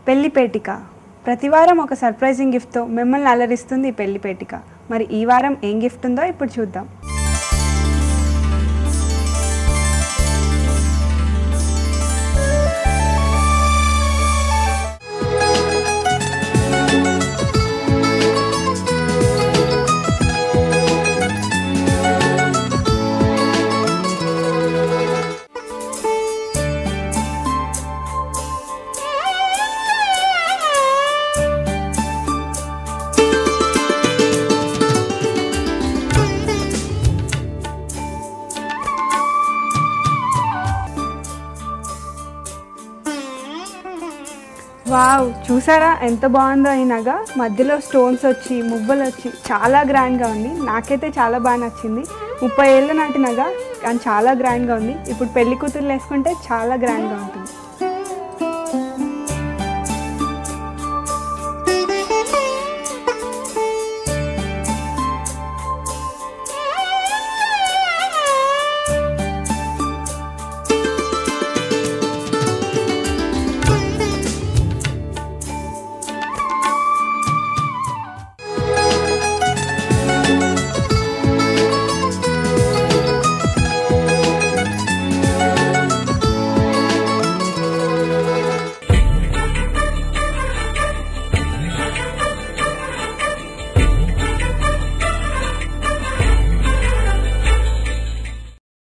పెళ్లి పేటిక ప్రతి వారం ఒక సర్ప్రైజింగ్ గిఫ్ట్తో మిమ్మల్ని అలరిస్తుంది ఈ పెళ్లి పేటిక. మరి ఈ వారం ఏం గిఫ్ట్ ఉందో ఇప్పుడు చూద్దాం. వావ్, చూసారా ఎంత బాగుందో ఈ నగ. మధ్యలో స్టోన్స్ వచ్చి మువ్వలు వచ్చి చాలా గ్రాండ్గా ఉంది. నాకైతే చాలా బాగా నచ్చింది. 30 ఏళ్ళ నాటి నగ కానీ చాలా గ్రాండ్గా ఉంది. ఇప్పుడు పెళ్లి కూతుర్లు వేసుకుంటే చాలా గ్రాండ్గా ఉంటుంది.